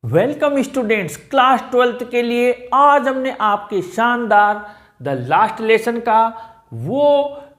Welcome students, class 12th के लिए आज हमने आपके शानदार द लास्ट लेसन का वो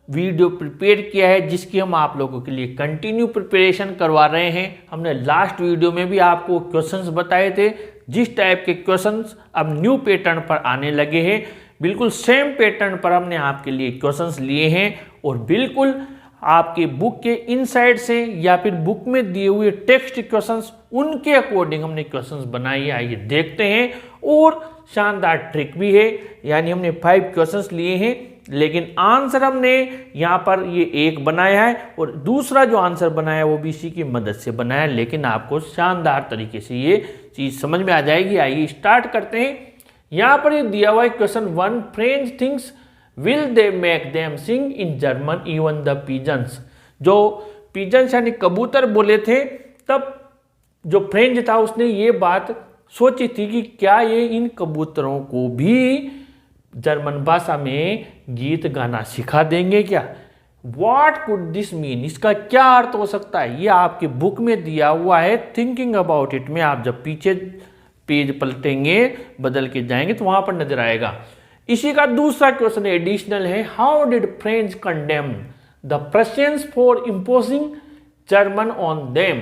वीडियो प्रिपेयर किया है जिसकी हम आप लोगों के लिए कंटिन्यू प्रिपरेशन करवा रहे हैं। हमने लास्ट वीडियो में भी आपको क्वेश्चंस बताए थे, जिस टाइप के क्वेश्चंस अब न्यू पैटर्न पर आने लगे हैं। बिल्कुल सेम पैटर्न पर हमने आपके लिए क्वेश्चंस लिए हैं और बिल्कुल आपके बुक के इनसाइड से या फिर बुक में दिए हुए टेक्स्ट क्वेश्चंस उनके अकॉर्डिंग हमने क्वेश्चंस बनाए हैं। आइए देखते हैं। और शानदार ट्रिक भी है, यानी हमने 5 क्वेश्चंस लिए हैं, लेकिन आंसर हमने यहाँ पर ये एक बनाया है और दूसरा जो आंसर बनाया है वो भी इसी की मदद से बनाया है, लेकिन आपको शानदार तरीके से ये चीज़ समझ में आ जाएगी। आइए स्टार्ट करते हैं। यहाँ पर ये दिया हुआ है question 1, French things will they make them sing in German even the pigeons. जो पिजन्स यानी कबूतर बोले थे, तब जो फ्रेंच था उसने ये बात सोची थी कि क्या ये इन कबूतरों को भी जर्मन भाषा में गीत गाना सिखा देंगे क्या। व्हाट कुड दिस मीन, इसका क्या अर्थ हो सकता है, ये आपके बुक में दिया हुआ है। थिंकिंग अबाउट इट में आप जब पीछे पेज पलटेंगे, बदल के जाएंगे तो वहां पर नजर आएगा। इसी का दूसरा क्वेश्चन एडिशनल है, how did French condemn the Persians for imposing German on them.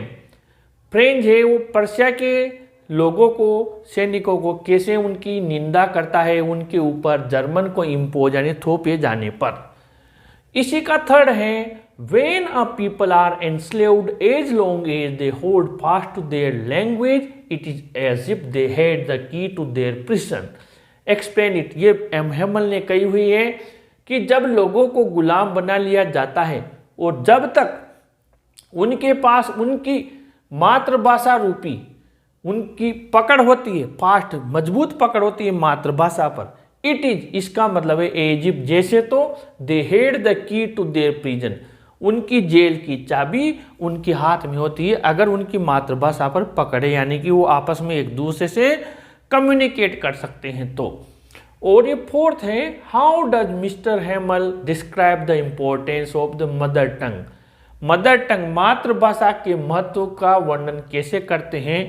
French है वो पर्शिया के लोगों को, सैनिकों को कैसे उनकी निंदा करता है उनके ऊपर जर्मन को इम्पोज यानी थोपे जाने पर। इसी का थर्ड है, when a people are enslaved as long as they hold fast to their language it is as if they had the key to their prison. Explain it, ये हेमल ने कही हुई है कि जब लोगों को गुलाम बना लिया जाता है और जब तक उनके पास उनकी मातृभाषा रूपी उनकी पकड़ होती है, फास्ट मजबूत पकड़ होती है मातृभाषा पर, इट इज, इसका मतलब है एज इफ, जैसे तो they had the key to their prison, उनकी जेल की चाबी उनके हाथ में होती है अगर उनकी मातृभाषा पर पकड़े, यानी कि वो आपस में एक दूसरे से कम्युनिकेट कर सकते हैं तो। और ये फोर्थ है, how does Mister Hamel describe the importance of the mother tongue. Mother tongue मातृभाषा के महत्व का वर्णन कैसे करते हैं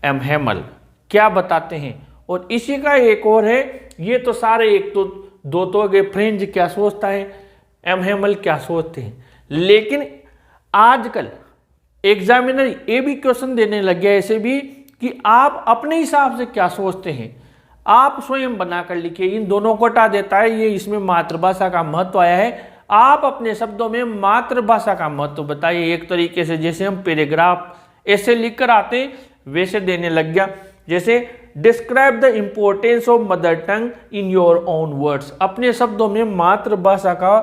एम हेमल, क्या बताते हैं। और इसी का एक और है, ये तो सारे एक तो दो तो गए, फ्रेंच क्या सोचता है, एम हेमल क्या सोचते हैं, लेकिन आजकल एग्जामिनर ये भी क्वेश्चन देने लग गया ऐसे भी कि आप अपने हिसाब से क्या सोचते हैं, आप स्वयं बनाकर लिखिए। इन दोनों को हटा देता है, ये इसमें मातृभाषा का महत्व आया है। आप अपने शब्दों में मातृभाषा का महत्व बताइए, एक तरीके से जैसे हम पैराग्राफ ऐसे लिखकर आते हैं वैसे देने लग गया। जैसे describe the importance of mother tongue in your own words, अपने शब्दों में मातृभाषा का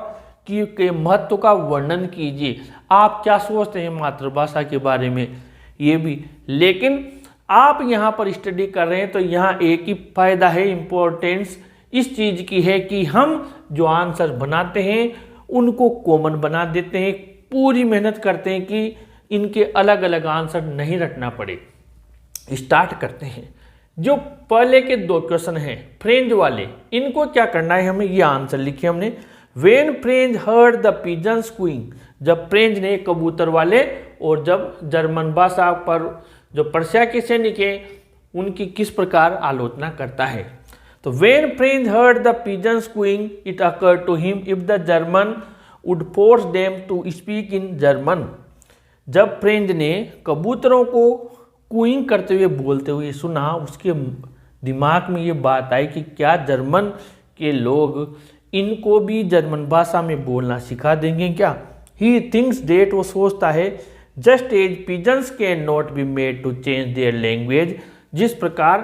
के महत्व का वर्णन कीजिए। आप क्या सोचते हैं मातृभाषा के बारे में, ये भी। लेकिन आप यहाँ पर स्टडी कर रहे हैं तो यहाँ एक ही फायदा है, इम्पोर्टेंस इस चीज़ की है कि हम जो आंसर बनाते हैं उनको कॉमन बना देते हैं, पूरी मेहनत करते हैं कि इनके अलग अलग आंसर नहीं रटना पड़े। स्टार्ट करते हैं। जो पहले के 2 क्वेश्चन हैं फ्रेंच वाले, इनको क्या करना है, हमें ये आंसर लिखे हमने। When French heard the pigeons cooing, जब फ्रेंच ने कबूतर वाले और जब जर्मन भाषा पर जो पर्शिया के सैनिक हैं उनकी किस प्रकार आलोचना करता है। तो when French heard the pigeons cooing it occur to him if the German would force them to speak in German. जब फ्रेंच ने कबूतरों को क्वीइंग करते हुए बोलते हुए सुना, उसके दिमाग में ये बात आई कि क्या जर्मन के लोग इनको भी जर्मन भाषा में बोलना सिखा देंगे क्या। ही थिंक्स डेट, वो सोचता है, just as pigeons can not be made to change their language, जिस प्रकार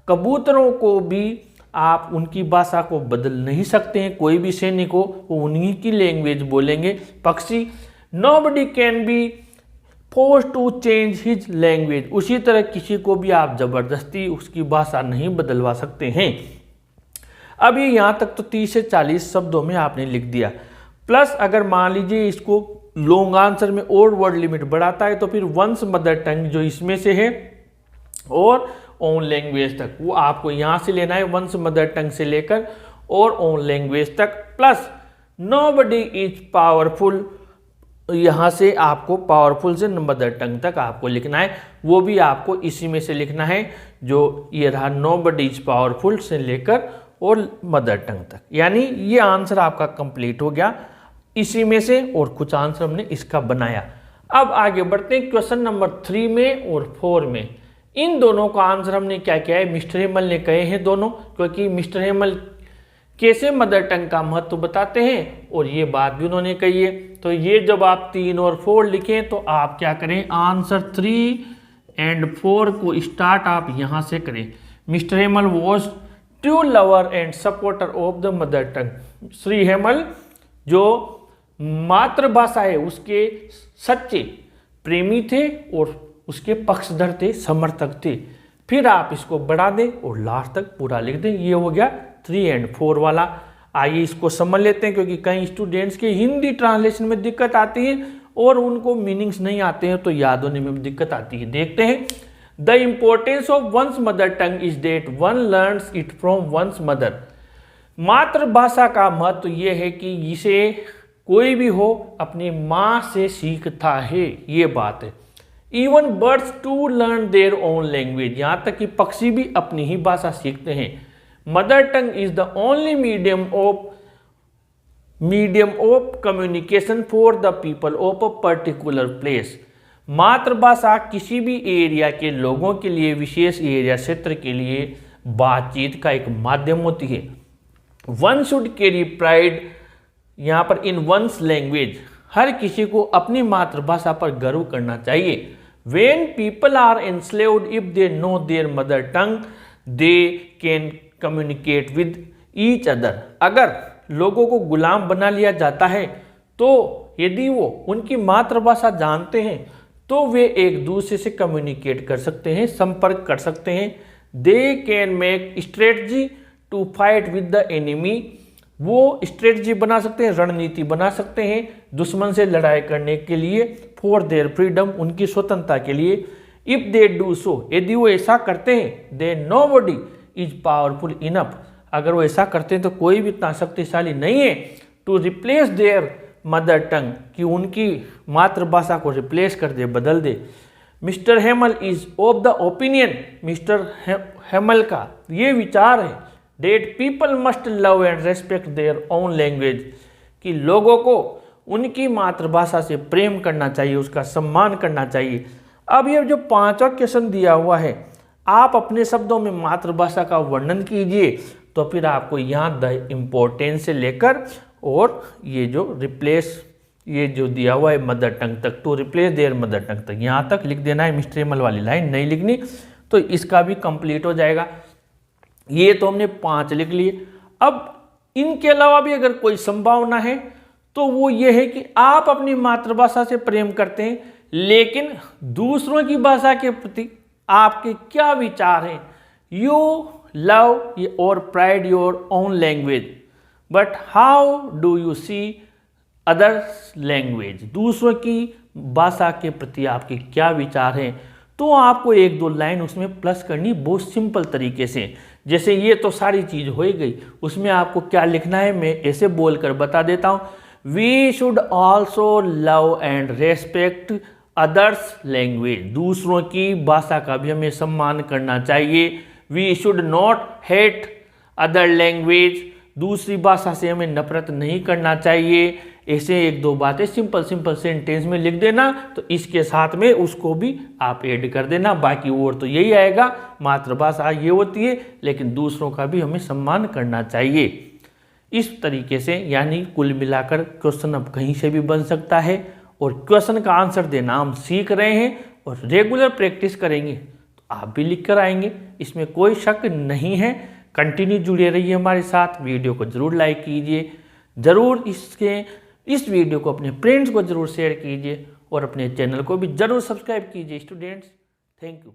कबूतरों को भी आप उनकी भाषा को बदल नहीं सकते हैं, कोई भी सैनिक को वो उन्हीं की लैंग्वेज बोलेंगे। पक्षी, nobody can be force to change his language, उसी तरह किसी को भी आप जबरदस्ती उसकी भाषा नहीं बदलवा सकते हैं। अब ये यहाँ तक तो 30 से 40 शब्दों में आपने लिख दिया, प्लस अगर मान लीजिए इसको लॉन्ग आंसर में और वर्ड लिमिट बढ़ाता है तो फिर वंस मदर टंग जो इसमें से है और ओन लैंग्वेज तक, वो आपको यहाँ से लेना है, वंस मदर टंग से लेकर और ओन लैंग्वेज तक, प्लस नोबडी इज पावरफुल यहाँ से आपको पावरफुल से मदर टंग तक आपको लिखना है, वो भी आपको इसी में से लिखना है जो ये रहा नोबडी इज पावरफुल से लेकर और मदर टंग तक। यानी ये आंसर आपका कंप्लीट हो गया इसी में से, और कुछ आंसर हमने इसका बनाया। अब आगे बढ़ते हैं क्वेश्चन नंबर 3 में और 4 में। इन दोनों का आंसर हमने क्या किया है, मिस्टर हेमल ने कहे हैं दोनों, क्योंकि मिस्टर हेमल कैसे मदर टंग का महत्व बताते हैं और ये बात भी उन्होंने कही है। तो ये जब आप 3 और 4 लिखें तो आप क्या करें, आंसर 3 एंड 4 को स्टार्ट आप यहाँ से करें। Mister Hamel was true lover and supporter of the mother tongue. Shri Hamel जो मातृभाषा है उसके सच्चे प्रेमी थे और उसके पक्षधर थे, समर्थक थे। फिर आप इसको बढ़ा दें और लास्ट तक पूरा लिख दें। ये हो गया 3 एंड 4 वाला। आइए इसको समझ लेते हैं, क्योंकि कई स्टूडेंट्स के हिंदी ट्रांसलेशन में दिक्कत आती है और उनको मीनिंग्स नहीं आते हैं तो याद होने में दिक्कत आती है। देखते हैं। The importance of one's mother tongue is that one learns it from one's mother. मातृभाषा का महत्व ये है कि इसे कोई भी हो अपनी माँ से सीखता है, ये बात है। Even birds too learn their own language, यहाँ तक कि पक्षी भी अपनी ही भाषा सीखते हैं। Mother tongue is the only medium of communication for the people of a particular place. मातृभाषा किसी भी एरिया के लोगों के लिए, विशेष एरिया क्षेत्र के लिए बातचीत का एक माध्यम होती है। वन शुड कैरी प्राइड, यहाँ पर इन वंस लैंग्वेज, हर किसी को अपनी मातृभाषा पर गर्व करना चाहिए। When people are enslaved, if they know their mother tongue, they can communicate with each other. अगर लोगों को गुलाम बना लिया जाता है तो यदि वो उनकी मातृभाषा जानते हैं तो वे एक दूसरे से कम्युनिकेट कर सकते हैं, संपर्क कर सकते हैं। They can make strategy to fight with the enemy. वो स्ट्रेटजी बना सकते हैं, रणनीति बना सकते हैं दुश्मन से लड़ाई करने के लिए। फॉर देयर फ्रीडम, उनकी स्वतंत्रता के लिए। इफ दे डू सो, यदि वो ऐसा करते हैं, दे नोबडी इज पावरफुल इनफ, अगर वो ऐसा करते हैं तो कोई भी इतना शक्तिशाली नहीं है to replace their mother tongue, कि उनकी मातृभाषा को रिप्लेस कर दे, बदल दे। Mister Hamel is of the opinion, Mister Hamel का ये विचार है that people must love and respect their own language, कि लोगों को उनकी मातृभाषा से प्रेम करना चाहिए, उसका सम्मान करना चाहिए। अब ये जो 5वां क्वेश्चन दिया हुआ है, आप अपने शब्दों में मातृभाषा का वर्णन कीजिए, तो फिर आपको यहाँ द इम्पोर्टेंस से लेकर और ये जो रिप्लेस, ये जो दिया हुआ है मदर टंग तक, to replace their mother tongue तक, यहाँ तक लिख देना है। मिस्टर हेमल वाली लाइन नहीं लिखनी, तो इसका भी कंप्लीट हो जाएगा। ये तो हमने 5 लिख लिए। अब इनके अलावा भी अगर कोई संभावना है तो वो ये है कि आप अपनी मातृभाषा से प्रेम करते हैं, लेकिन दूसरों की भाषा के प्रति आपके क्या विचार हैं। यू लव और pride your own language, but how do you see others language, दूसरों की भाषा के प्रति आपके क्या विचार हैं। तो आपको 1-2 लाइन उसमें प्लस करनी बहुत सिंपल तरीके से। जैसे ये तो सारी चीज़ हो ही गई, उसमें आपको क्या लिखना है मैं ऐसे बोलकर बता देता हूँ। We should also love and respect others language, दूसरों की भाषा का भी हमें सम्मान करना चाहिए। We should not hate other language, दूसरी भाषा से हमें नफरत नहीं करना चाहिए। ऐसे 1-2 बातें सिंपल सेंटेंस में लिख देना, तो इसके साथ में उसको भी आप ऐड कर देना। बाकी और तो यही आएगा, मातृभाषा ये होती है, लेकिन दूसरों का भी हमें सम्मान करना चाहिए। इस तरीके से यानी कुल मिलाकर क्वेश्चन अब कहीं से भी बन सकता है, और क्वेश्चन का आंसर देना हम सीख रहे हैं और रेगुलर प्रैक्टिस करेंगे तो आप भी लिख कर आएंगे, इसमें कोई शक नहीं है। कंटिन्यू जुड़े रहिए हमारे साथ, वीडियो को जरूर लाइक कीजिए, जरूर इस वीडियो को अपने फ्रेंड्स को जरूर शेयर कीजिए और अपने चैनल को भी जरूर सब्सक्राइब कीजिए स्टूडेंट्स। Thank you.